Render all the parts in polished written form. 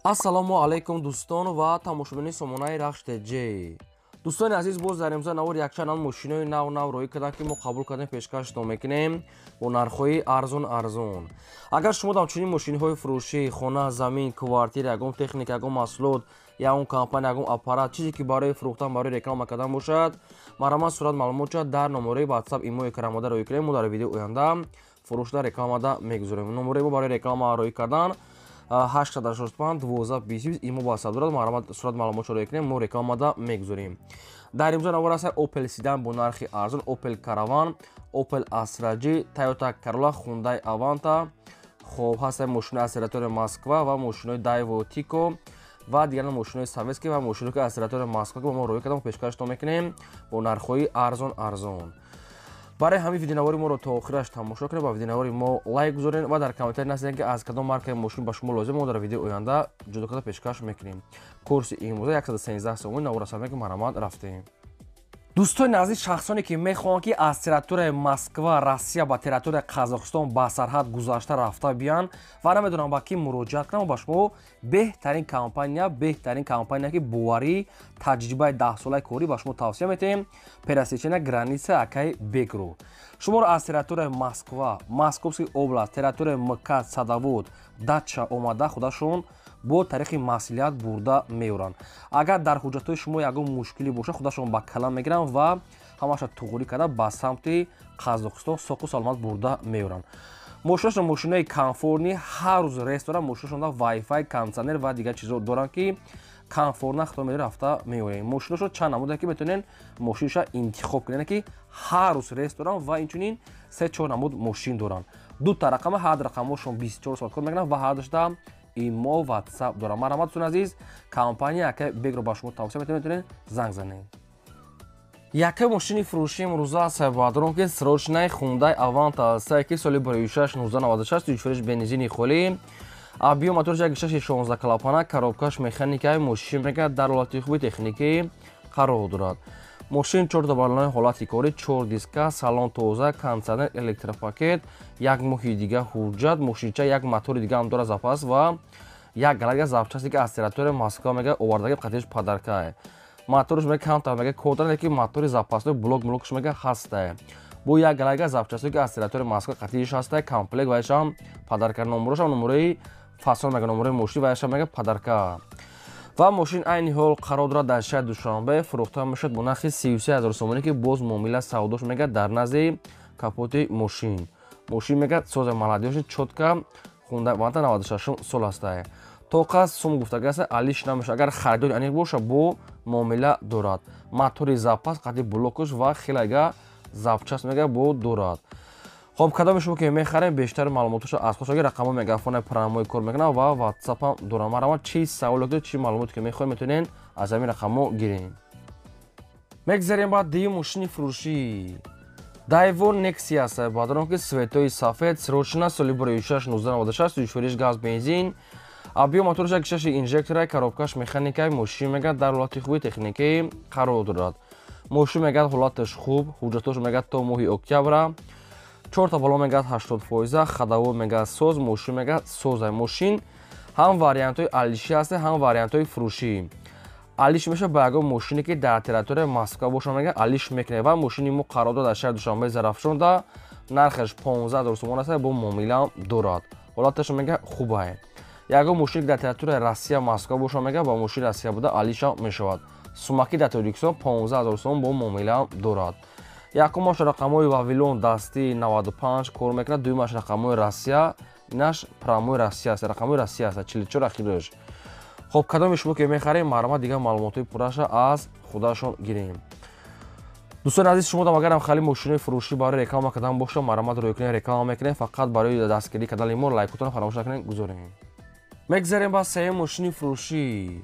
ассалому алайкум дӯстон ва тамошобини сомонаи рахште ҷ. дӯстони азиз, боз дар имрӯза навор якчанд мошинои нав роӣ карданд ки мо қабул кардем пешкаштон мекунем бо нархҳои арзон. агар шумо ҳамчунин мошинҳои фурӯшӣ, хона, замин, квартира, ягон техника, ягон маҳсулот, ягон компания, ягон аппарат, чизе ки барои фурӯхтан, барои реклама кардан бошад, маромад сурат маълумот шуд дар номераи WhatsApp имои карамода роӣ кунем. мо дар видеои оянда фурӯшда рекламада мегузорем. номераи мо барои реклама роӣ кардан 865-12-20 имо ба WhatsApp дорад. маромад сурат маълумотро роӣ кунем, мо рекламада мегузорем. дар имрӯза навор аст Opel Sedan бо нархи арзон, Opel Caravan, Opel Astra G, Toyota Corolla, Hyundai Avanta, хоб ҳаст мошинаи акселератори Москва ва мошинои Daewoo Tico ва дигар мошинои советский ва мошинои акселератори Москва ки мо роӣ кардам пешкаштон мекунем бо нархҳои арзон. барои ҳамин видеонавори моро то охираш тамошо кунед, ба видеонавори мо лайк гузоред ва дар комментари насидем ки аз кадом маркаи мошин ба шумо лозим, мо дар видеои оянда ҷудо карда пешкаш мекунем. курси имрӯза 113 сомони навор аст ки маромад рафтем. дӯстони азиз, шахсоне ки мехоҳанд ки аз территорияи Москва, Россия ба территорияи Қазоқистон ба сарҳад гузашта рафта биёянд ва намедонам ба ки муроҷиат кунам, ба шумо беҳтарин компания ки боварӣ, таҷрибаи 10-солаи корӣ ба шумо тавсия метаҳем. Пересечения границы Акай Бегру. шуморо аз территорияи Москва, Московский област, территорияи МКАД, Садовод, Дача омада худашон бо тариқи маслиҳат бурда меоранд. агар дар ҳуҷҷатҳои шумо ягон мушкилӣ бошад, худашон ба калам мегиранд ва ҳамаша туғурӣ карда ба самти Қазоқистон соқу саломат бурда меоранд. мошинашон мошинаи комфортни, ҳар рӯз ресторан, мошинашон вайфай, кондитсионер ва дигар чизо доранд ки комфортна худо рафта меорем. мошинашон чанд намуда ки метавонен мошинаша интихоб кунед ки ҳар рӯз ресторан ва инчунин 3-4 намуд мошин доранд. дута рақама, ҳар рақамошон 24 соат кор мекунанд ва ҳар дошта имо WhatsApp дорам. маромад дӯстон азиз, компания Акай Бегро ба шумо тавсия метавонед занг занед. яке мошини фурӯшии имрӯза аст баъдон ки срочнаи Hyundai Avanta аст ки соли 46-1996 24 бензини холӣ, объем мотори 1.6 клапана, коробкаш механикаи мошин мегӯяд дар ҳолати хуби техникӣ қарор дорад. мошин 4 баллонаи ҳолати корӣ, 4 диска, салон тоза, кондитсионер, электропакет, як моҳи дига ҳуҷҷат, мошинча як мотори дига ҳам дорад запас ва як галага запчасте ки аз территорияи Москва мега овардаги қатиш падарка. моториш мега камтар мега кодра ки мотори запасной блок-блокш мега ҳаста. бо як галага запчасте ки аз территорияи Москва қатиш ҳаста, комплект вайшам падарка. номерошам номераи фасон мега номераи мошин вайшам мега падарка. ва мошин айни ҳол қарор дорад дар шаҳри Душанбе фурӯхта мешавад бо нархи 33000 сомонӣ ки боз муомила савдош мега дар назди капоти мошин. мошин мега сози маладёши чотка Hyundai Avanta 96 сол аста. тоқа сум гуфтагааст алиш намеша. агар харидори аниқ боша бо муомила дорад. мотори запас қати блокуш ва хелага запчаст мега бо дорад. хоб кадоми шумо ки мехарем бештар маълумоташо аз худшоги рақамҳои мегафони прамои кор мекунам ва WhatsApp-ам дорам. маромад чи савол доред, чи маълумоте ки мехоҳед метавонед аз ҳамин рақамҳо гирем. мегзарем ба дигар мошини фурӯшӣ. Daewoo Nexia аст баъдон ки светои сафед, срочна, соли 46-1996, 24 газ бензин, объем моториш 1.6 инжектора, коробкаш механикаи мошин мега дар ҳолати хуби техникӣ қарор дорад. мошин мега ҳолаташ хуб, ҳуҷҷатош мега то моҳи октябра, 4 баллон мега 80%, хадавот мега соз, мошин мега соза. мошин ҳам вариантҳои алиши аст, ҳам вариантҳои фурӯшӣ. алиш меша ба ягон мошине ки дар территорияи Москва боша мега алиш мекунед ва мошини мо қарор дорад дар шаҳри Душанбе Зарафшонда, нархаш 15000 сомон аст, бо муомила дорад. ҳолаташ мега хуба. ягон мошине ки дар территорияи Россия Москва боша мега ба мошини Россия буда алиша мешавад. сумаки дар Тоҷикистон 15000 сомон бо муомила дорад. якумаш рақамҳои Вавилон дасти 95 кор мекунад, дуюмаш рақамҳои Россия, инаш прамои Россия аст, рақамҳои Россия аст 44 ахираш. хоб кадоми шумо ки мехарем, маълумот дигар маълумотои пурраша аз худашон гирем. дӯстони азиз, шумо дам агарам хали мошинои фурӯшӣ барои реклама кардан боша, маромад роӣ кунед, реклама мекунед, фақат барои дастгирии канали мо лайкотон фаромӯш накунед гузорем. мегзарем ба сеюм мошини фурӯшӣ.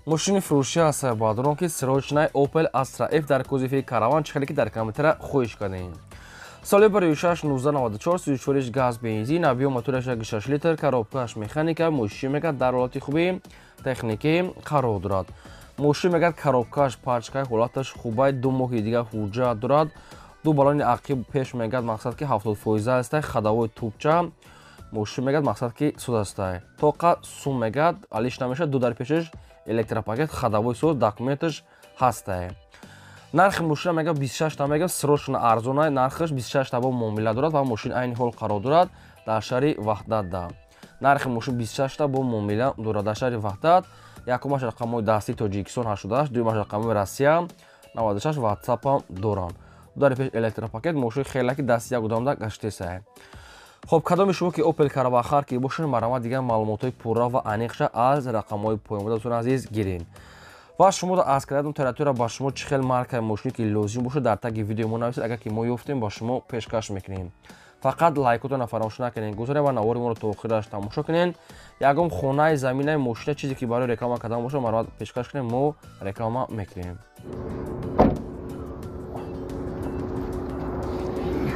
мошини фурӯшӣ аст баъдон ки срочнаи Opel Astra F дар кузови Caravan чихеле ки дар комментара хоҳиш кардем. соли 46-1994, 24 газ бензин, объем моториш 1.6 литр, коробкаш механика, мошин мега дар ҳолати хуби техникӣ қарор дорад. мошин мега коробкаш пачкаи ҳолаташ хубай, 2 моҳи дига ҳуҷҷат дорад, 2 баллони ақиб пеш мегад, мақсад ки 70% аст, хадавои тӯбча, мошин мегӯяд мақсад ки суд астае. Тоқа сум мегӯяд алиш намешавад, ду дар пешаш электропакет хадавои суд документаш ҳастае. нархи мошина мегӯяд 26 та мегӯяд срочно арзонае, нархаш 26 та бо муомила дорад ва мошин айни ҳол қарор дорад дар шаҳри Ваҳдатда. нархи мошин 26 та бо муомила дорад дар шаҳри Ваҳдат. Якумаш рақамҳои дастии Тоҷикистон 88, дуюмаш рақамҳои Россия 96, WhatsApp доранд. дар пеш электропакет мошин хелаки дасти як одамда гаштесае. хоб кадоми шумо ки Opel Karava хар ки бошин маромад дигар маълумотои пурра ва аниқша аз рақамҳои поёнбарда дӯстон азиз гирин. ва шумо аз кардам територия ба шумо чӣ хел маркаи мошине ки лозим бошад дар таги видео мо нависед, агар ки мо ёфтем ба шумо пешкаш мекунем. фақат лайкотона фаромӯш накунед, гузаред ва навори моро то охираш тамошо кунед. ягон хонаи заминаи мошина чизе ки барои реклама кардан бошад маромад пешкаш кунем, мо реклама мекунем.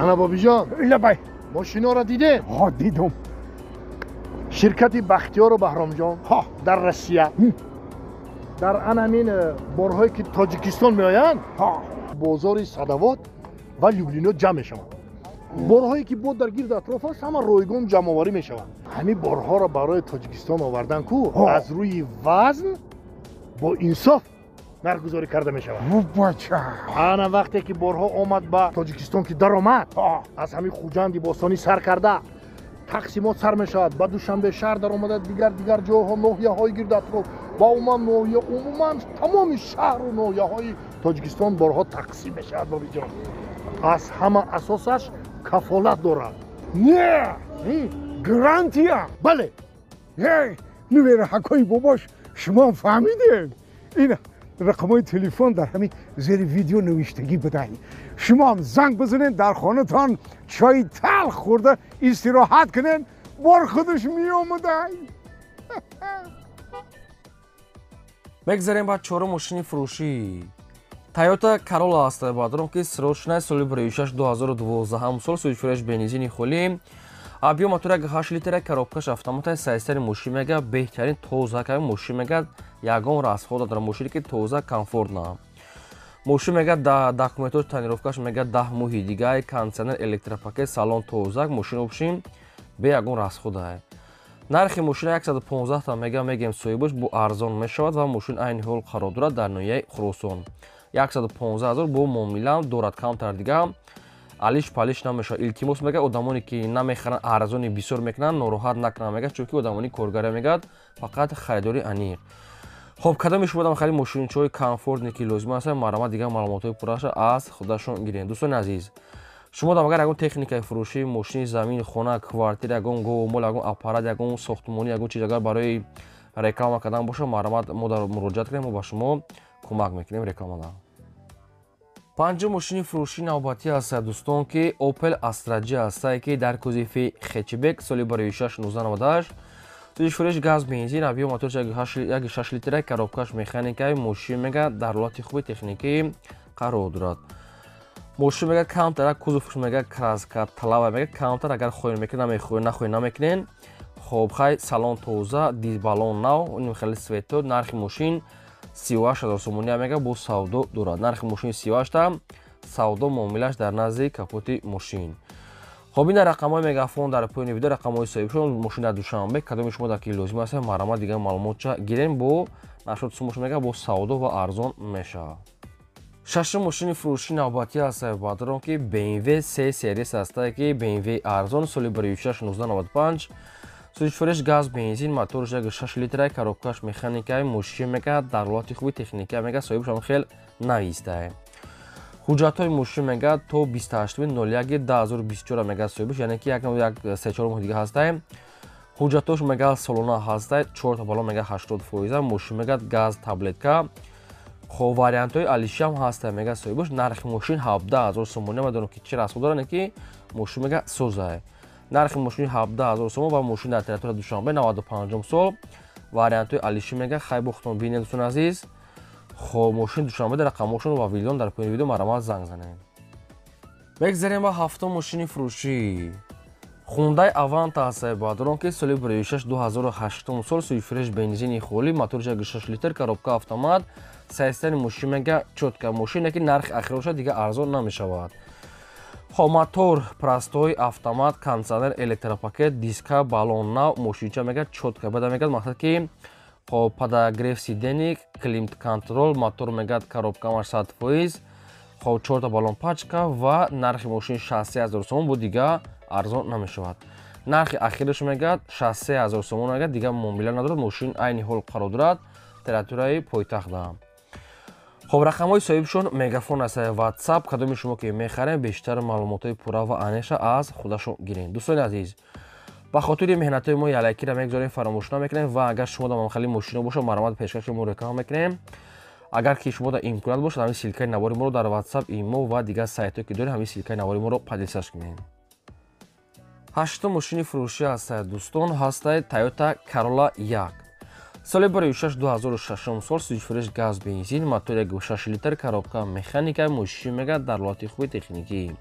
ана бобиҷон, лабай мошиноро дидед? ҳо дидум. ширкати Бахтиёру Баҳромҷон дар Россия дар анамин борҳое ки Тоҷикистон меоянд, бозори Садовод ва Люблино ҷамъ мешаванд. борҳое ки бо дар гирду атроф аст, ҳама ройгон ҷамъоварӣ мешаванд. ҳамин борҳоро барои Тоҷикистон овардан ку аз рӯи вазн бо инсоф нархгузорӣ карда мешавад. бача ана вақте ки борҳо омад ба Тоҷикистон ки даромад, аз ҳамин хуҷанди бостонӣ сар карда тақсимот сар мешавад, ба Душанбешаҳр даромада, дигар ҷойҳо, ноҳияҳои гирду атроф ва ноҳия умуман тамоми шаҳру ноҳияҳои Тоҷикистон борҳо тақсим мешавад. бобиҷон, аз ҳама асосаш кафолат дорад. не гарантия. бале, нувера ҳакои бобош шумо фаҳмидем. ина рақамҳои телефон дар ҳамин зери видео навиштагӣ бидаҳед. шумо ҳам занг бизанед, дар хонатон чои талх хӯрда истироҳат кунед, бор худаш меомадай. мегзарем ба чорум мошини фурӯшӣ. Toyota Corolla аст ба даром ки срочная соли 6-2012 сол суифреш бензини холӣ объем мотора 8 литра коробкаш автомата сайстари мошин мега беҳтарин тоза ками мошин мега ягон расход дар мошине ки тоза комфортна. мошин мега документош танировкаш мега 10 моҳи дигар кондитсионер электропакет салон тоза мошин обшин бе ягон расходае. нархи мошина 115 та мега мегем соҳибаш бо арзон мешавад ва мошин айни ҳол қарор дорад дар ноҳияи Хуросон. 115 000 бо муомила дорад, камтар дига алиш палиш намешавад. илтимос мега одамоне ки намехаранд арзони бисёр мекунанд нороҳат накунанд мега, чунки одамони коргара мегад фақат харидори аниқ. хоб кадоми шумо дам хале мошинчои комфортне ки лозим аст маромад дига маълумотои пурраша аз худашон гирен. дӯстони азиз, шумо дам агар ягон техникаи фурӯшӣ мошини замин, хона, квартира, ягон гомол, ягон аппарат, ягон сохтмонӣ, ягон чиз агар барои реклама кардан боша маромад мо дар муроҷиат кунем, мо ба шумо кӯмак мекунем рекламада. панҷум мошини фурӯшии навбатӣ аст дӯстон ки Opel Astra G аст ки дар кузифи хечбек соли 6-1998 суифреш газ бензин объем моториш 1.6 литра коробкаш механикаи мошин мега дар ҳолати хуби техникӣ қарор дорад. мошин мега камтар кузуфш мега краска талава мега камтар агар хоҳем мекунед нахоҳем намекунед. хоб хай салон тоза, дизбалон нав, ин хеле свето. нархи мошин 38 000 сомония мега бо савдо дорад. нархи мошини 38 та савдо муомилаш дар назди капоти мошин. хоб ин рақамҳои мегафон дар поёни видео рақамҳои соҳибшон мошина Душанбе кадоми шумо дар ки лозим аст маромад дига маълумотша гирем бо 80 сомош мега бо савдо ва арзон мешавад. шашум мошини фурӯшии навбатӣ аст ба даром ки BMW 3 серис аст ки BMW арзон соли 6-1995 суифреш газ бензин моториш 1.6 литра коробкаш механикаи мошин мега дар ҳолати хуби техника мега соҳибшон хел навистае. ҳуҷҷатҳои мошин мега то 28/01/2024 мега соҳибаш, яъне ки 3-4 моҳ дига ҳастае. ҳуҷҷатош мега солона ҳастае, 4 та балон мега 80%, мошин мега газ таблетка. хоб вариантҳои алиши ҳам ҳастае мега соҳибаш. нархи мошин 17 000 сомония медонам ки чӣ расход дорад, ки мошин мега созае. нархи мошини 17 000 сомон ва мошин дар територияи Душанбе 95 сол. вариантҳои алиши мега хайбохтон бинед дӯстони азиз. хоб мошини Душанбе дар рақамҳошон ва видеон дар поёни видео маромад занг занед. мегзарем ба ҳафтум мошини фурӯшӣ. Hyundai Avanta аст ба даром ки соли 6-2008 сол суифреш бензини холӣ моториш 1.6 литр коробка автомат сайстани мошин мега чотка мошине ки нархи ахироша дига арзон намешавад. خب мотор простой автомат кондиционер электропакет диска балон нав мошинча мегад чотка бада мегад мақсад ки خب подогрев сиденик климат контрол мотор мегад коробкамаш 100%. خب 4 تا балон пачка ва нархи мошин 60000 сомон бу дига арзон намешавад. нархи ахираш мегад 60000 сомон мегад дига муомила надорад мошин айни ҳол қарор дорад территорияи пойтахта. خب рақамҳои соҳибшон мегафон аст WhatsApp кадоми шумо ки мехарем бештар маълумотои пурра ва аниша аз худашон гирем. дӯстони азиз ба хотири меҳнатои мо ялайкира мегзорем фаромӯш намекунем ва агар шумо дар мамхали мошино боша маромад пешкаши мо реклама мекунем. агар ки шумо дар имконият бошад ҳамин силкаи навори моро дар WhatsApp имо ва дигар сайтҳое ки дорем ҳамин силкаи навори моро падисаш кунем. ҳаштум мошини фурӯшӣ аст дӯстон ҳастай Toyota Corolla 1. соли барои 2006 сол сӯзишфурӯш газ бензин мотори 1.6 литр коробка механика мошин мегад дар ҳолати хуби техникӣ.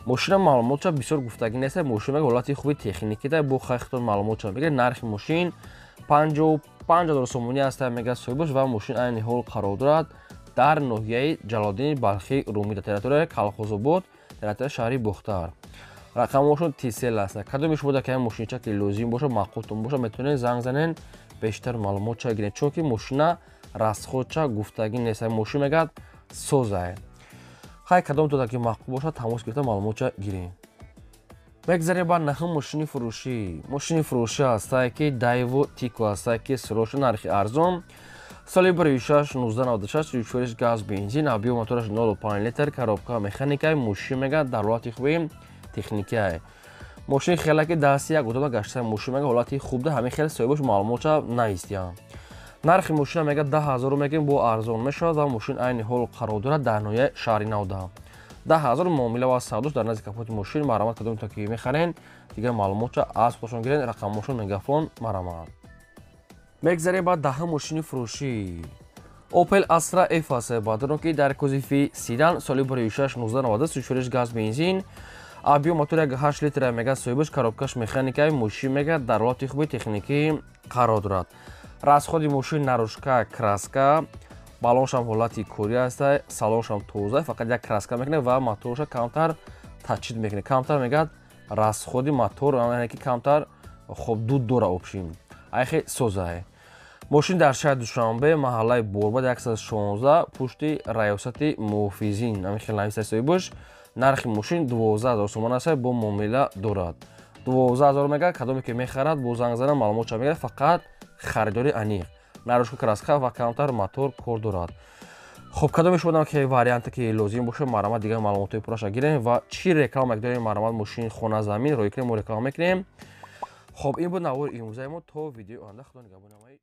мошина маълумотша бисёр гуфтагӣ нест мошин мегад ҳолати хуби техникида бо хайхтон маълумотша мегад нархи мошин 55000 сомонӣ аст мегад соҳибаш ва мошин айни ҳол қарор дорад дар ноҳияи Ҷалолиддини Балхи Румида территорияи Калхозобод территорияи шаҳри Бухтар. рақамҳошон тисел аст. кадоми шумо дар мошинча ки лозим боша мақултон боша метавонед занг занен бештар маълумотша гиред чунки мошина расходча гуфтагӣ нест мошин мегад созай. хай кадом то ки мақул боша тамос гирифта маълумотша гирем. мегзарем ба наҳум мошини фурӯшӣ. мошини фурӯшӣ астае ки Daewoo Tico астае ки сӯрош нархи арзон. соли 1996 сӯзишфурӯш газ бензин объем мотораш 0.5 литр коробка механика мошин мегад дар ҳолати хуби техникае. мошини хелаки дасти як одама гашта мошин мегад ҳолати хуб да ҳамин хел соҳибаш маълумотша наистиям. нархи мошина мегад 10000 мегем бо арзон мешавад ва мошин айни ҳол қарор дорад дар ноҳияи шаҳри Навда. 10000 муомила ва савдош дар назди капоти мошин маромад кадоми то ки мехарен дигар маълумотша аз худашон гирен рақамҳошон мегафон маромад. мегзарем ба даҳум мошини фурӯшӣ. Opel Astra F аст бадро ки дар кузифи седан соли 1990 сӯзишфурӯш газ бензин объем мотори 1.8 литр мегад соҳибаш коробкаш механикаи мошин мегад дар ҳолати хуби техникӣ қарор дорад. расходи мошин нарӯшка краска балоншам ҳолати кӯри аст салоншам тоза фақат як краска мекунад ва мотороша камтар таҷҳид мекунад камтар мегад расходи мотор яъне ки камтар хоб дуд дора обшим айхе созае. мошин дар шаҳри Душанбе маҳаллаи Борбад 116 пушти раёсати муҳофизин ҳамин хел навистай соҳибаш. нархи мошин 12000 сомон аст бо муомила дорад. 12000 мегад кадоме ки мехарад бо занг занан маълумотша мегирад фақат харидори аниқ нарӯшка краска ва камтар мотор кор дорад. хоб кадоме шумо ки варианте ки лозим боша маромад дигар маълумотои пурраша гирем ва чӣ реклама дорем маромад мошин хона замин роӣ кунем мо реклама мекунем. хоб ин буд навори имрӯзаи мо то видеои оянда худо нигаҳбони ҳамаи